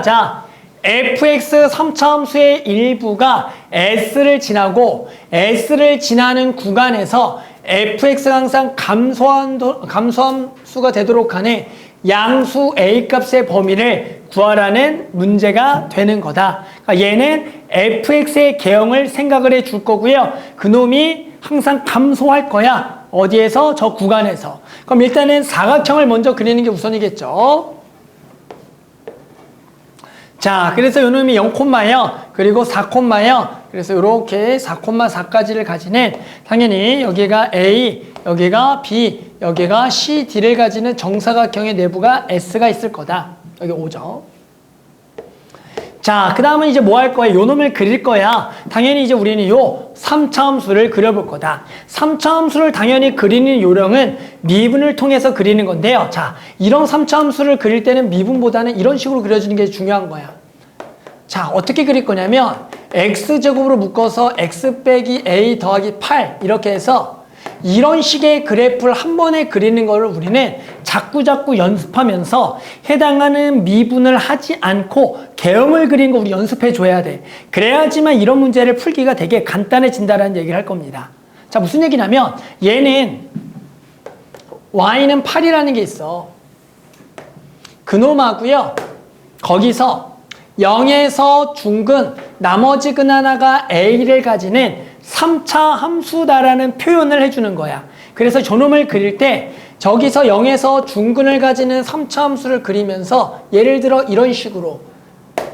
자, fx 3차함수의 일부가 s를 지나고 s를 지나는 구간에서 fx가 항상 감소함수가 되도록 하는 양수 a 값의 범위를 구하라는 문제가 되는 거다. 그러니까 얘는 fx의 개형을 생각을 해 줄 거고요. 그놈이 항상 감소할 거야. 어디에서? 저 구간에서. 그럼 일단은 사각형을 먼저 그리는 게 우선이겠죠. 자, 그래서 요놈이 0,0, 그리고 4,0. 그래서 이렇게 4,4까지를 가지는 당연히 여기가 A, 여기가 B, 여기가 C, D를 가지는 정사각형의 내부가 S가 있을 거다. 여기 5죠. 자, 그 다음은 이제 뭐 할 거야? 요 놈을 그릴 거야. 당연히 이제 우리는 요 3차함수를 그려볼 거다. 3차함수를 당연히 그리는 요령은 미분을 통해서 그리는 건데요. 자, 이런 3차함수를 그릴 때는 미분보다는 이런 식으로 그려주는 게 중요한 거야. 자, 어떻게 그릴 거냐면 x제곱으로 묶어서 x 빼기 a 더하기 8 이렇게 해서 이런 식의 그래프를 한 번에 그리는 거를 우리는 자꾸 연습하면서 해당하는 미분을 하지 않고 개형을 그린 거 우리 연습해 줘야 돼. 그래야지만 이런 문제를 풀기가 되게 간단해진다라는 얘기를 할 겁니다. 자, 무슨 얘기냐면 얘는 y는 8이라는 게 있어. 그놈하고요. 거기서 0에서 중근 나머지 근 하나가 a를 가지는 3차 함수다라는 표현을 해주는 거야. 그래서 저놈을 그릴 때 저기서 0에서 중근을 가지는 3차 함수를 그리면서 예를 들어 이런 식으로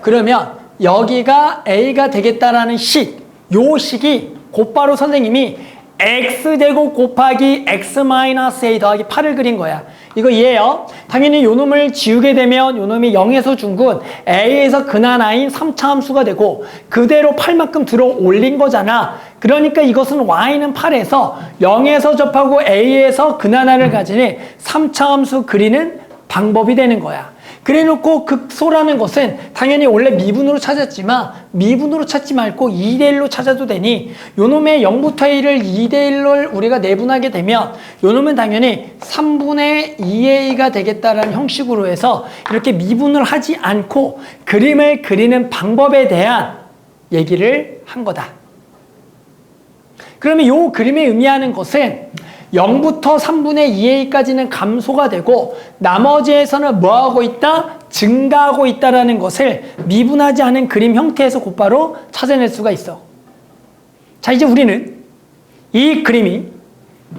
그러면 여기가 a가 되겠다라는 식, 요 식이 곧바로 선생님이 x제곱 곱하기 x-a 더하기 8을 그린 거야. 이거 이해해요? 당연히 요 놈을 지우게 되면 요 놈이 0에서 중근 a에서 근 하나인 3차 함수가 되고 그대로 8만큼 들어 올린 거잖아. 그러니까 이것은 y는 8에서 0에서 접하고 a에서 근 하나를 가지는 3차 함수 그리는 방법이 되는 거야. 그래놓고 극소라는 것은 당연히 원래 미분으로 찾았지만 미분으로 찾지 말고 2대1로 찾아도 되니 요놈의 0부터 a를 2대1로 우리가 내분하게 되면 요놈은 당연히 3분의 2a가 되겠다라는 형식으로 해서 이렇게 미분을 하지 않고 그림을 그리는 방법에 대한 얘기를 한 거다. 그러면 요 그림이 의미하는 것은 0부터 3분의 2a까지는 감소가 되고 나머지에서는 뭐하고 있다? 증가하고 있다는 것을 미분하지 않은 그림 형태에서 곧바로 찾아낼 수가 있어. 자, 이제 우리는 이 그림이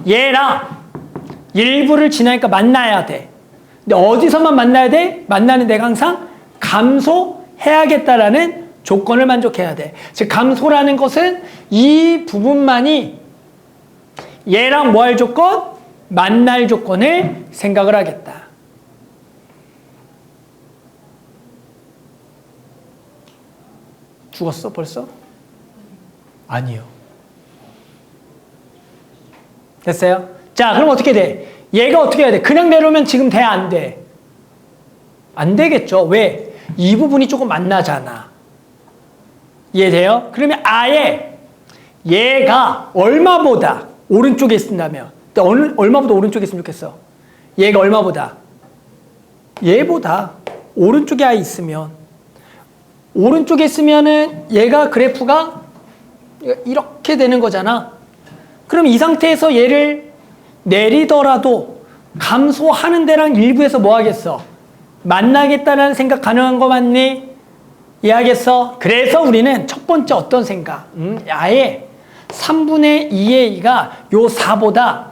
얘랑 일부를 지나니까 만나야 돼. 근데 어디서만 만나야 돼? 만나는 데가 항상 감소해야겠다라는 조건을 만족해야 돼. 즉 감소라는 것은 이 부분만이 얘랑 뭐 할 조건? 만날 조건을 생각을 하겠다. 죽었어 벌써? 아니요. 됐어요? 자, 그럼 어떻게 돼? 얘가 어떻게 해야 돼? 그냥 내려오면 지금 돼? 안 돼? 안 되겠죠. 왜? 이 부분이 조금 만나잖아. 이해돼요? 그러면 아예 얘가 얼마보다 오른쪽에 있다면 얼마보다 오른쪽에 있으면 좋겠어? 얘가 얼마보다? 얘보다 오른쪽에 아예 있으면 오른쪽에 있으면은 얘가 그래프가 이렇게 되는 거잖아. 그럼 이 상태에서 얘를 내리더라도 감소하는 데랑 일부에서 뭐 하겠어? 만나겠다라는 생각 가능한 거 맞니? 이해하겠어? 그래서 우리는 첫 번째 어떤 생각? 아예 3분의 2a가 요 4보다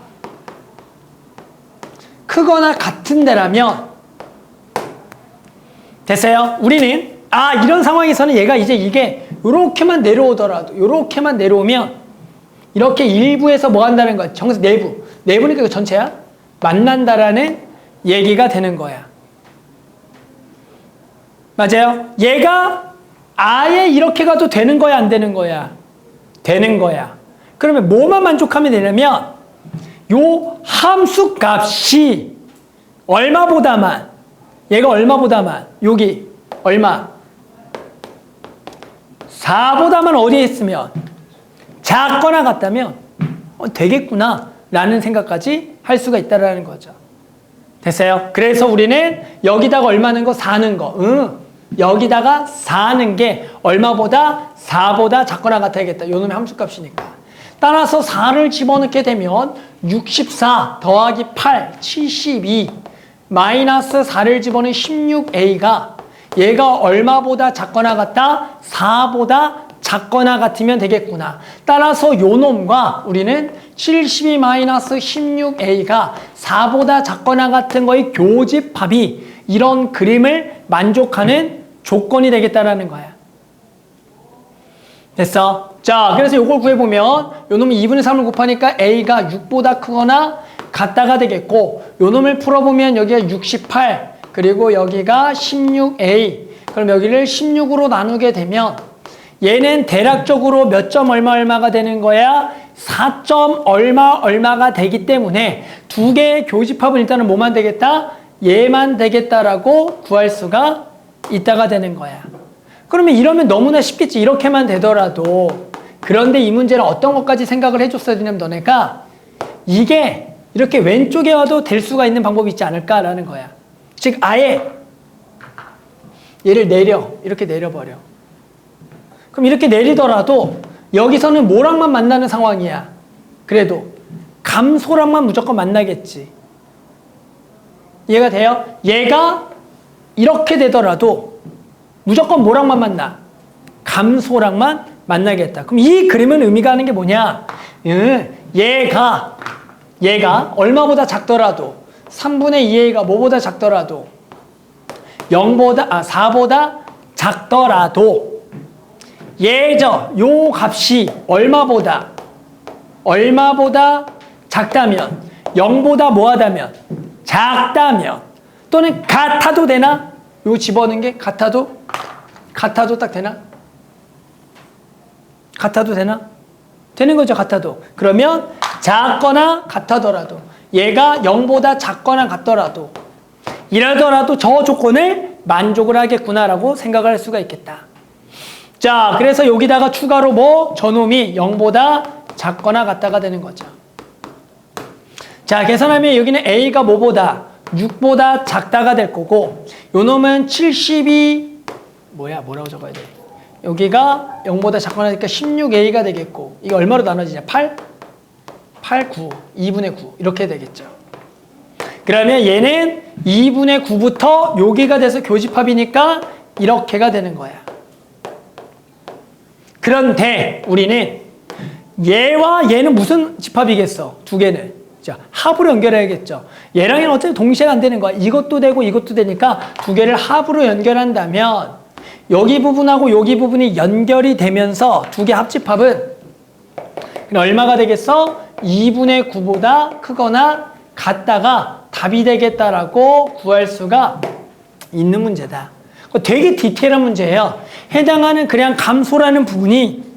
크거나 같은 데라면 됐어요? 우리는 이런 상황에서는 얘가 이제 이게 요렇게만 내려오더라도 요렇게만 내려오면 이렇게 일부에서 뭐 한다는 거야? 정서 내부니까 이거 전체야? 만난다라는 얘기가 되는 거야. 맞아요? 얘가 아예 이렇게 가도 되는 거야, 안 되는 거야? 되는 거야. 그러면 뭐만 만족하면 되냐면 요 함수 값이 얼마보다만 얘가 얼마보다만 여기 얼마 4보다만 어디에 있으면 작거나 같다면 되겠구나 라는 생각까지 할 수가 있다라는 거죠. 됐어요? 그래서 우리는 여기다가 얼마는 거 4는 거 여기다가 4는 게 얼마보다? 4보다 작거나 같아야겠다. 요 놈의 함수값이니까. 따라서 4를 집어넣게 되면 64 더하기 8, 72 마이너스 4를 집어넣은 16a가 얘가 얼마보다 작거나 같다? 4보다 작거나 같으면 되겠구나. 따라서 요 놈과 우리는 72-16a가 4보다 작거나 같은 거의 교집합이 이런 그림을 만족하는 조건이 되겠다라는 거야. 됐어? 자, 그래서 요걸 구해보면 요 놈이 2분의 3을 곱하니까 a가 6보다 크거나 같다가 되겠고 요 놈을 풀어보면 여기가 68 그리고 여기가 16a 그럼 여기를 16으로 나누게 되면 얘는 대략적으로 몇 점 얼마가 되는 거야? 4점 얼마가 되기 때문에 두 개의 교집합은 일단은 뭐만 되겠다? 얘만 되겠다라고 구할 수가 있다가 되는 거야. 그러면 이러면 너무나 쉽겠지. 이렇게만 되더라도. 그런데 이 문제는 어떤 것까지 생각을 해줬어야 되냐면 너네가 이게 이렇게 왼쪽에 와도 될 수가 있는 방법이 있지 않을까라는 거야. 즉 아예 얘를 이렇게 내려버려. 그럼 이렇게 내리더라도 여기서는 뭐랑만 만나는 상황이야. 그래도 감소랑만 무조건 만나겠지. 이해가 돼요? 얘가 이렇게 되더라도 무조건 뭐랑만 만나? 감소랑만 만나겠다. 그럼 이 그림은 의미가 하는 게 뭐냐? 얘가 얼마보다 작더라도 3분의 2a가 뭐보다 작더라도 4보다 작더라도 요 값이 얼마보다 작다면 0보다 뭐하다면 작다면 또는 같아도 되나? 요 집어넣은 게 같아도 딱 되나? 같아도 되나? 되는 거죠. 같아도. 그러면 작거나 같하더라도 얘가 0보다 작거나 같더라도 이러더라도 저 조건을 만족을 하겠구나라고 생각을 할 수가 있겠다. 자, 그래서 여기다가 추가로 저놈이 0보다 작거나 같다가 되는 거죠. 자, 계산하면 여기는 a가 뭐보다? 6보다 작다가 될 거고 요 놈은 뭐라고 적어야 돼? 여기가 0보다 작거나 하니까 16a가 되겠고 이거 얼마로 나눠지냐? 8, 9, 2분의 9 이렇게 되겠죠. 그러면 얘는 2분의 9부터 여기가 돼서 교집합이니까 이렇게가 되는 거야. 그런데 우리는 얘와 얘는 무슨 집합이겠어? 두 개는. 자, 합으로 연결해야겠죠. 얘랑 얘는 어차피 동시에 안 되는 거야. 이것도 되고 이것도 되니까 두 개를 합으로 연결한다면 여기 부분하고 여기 부분이 연결이 되면서 두 개 합집합은 얼마가 되겠어? 2분의 9보다 크거나 같다가 답이 되겠다라고 구할 수가 있는 문제다. 되게 디테일한 문제예요. 해당하는 그냥 감소라는 부분이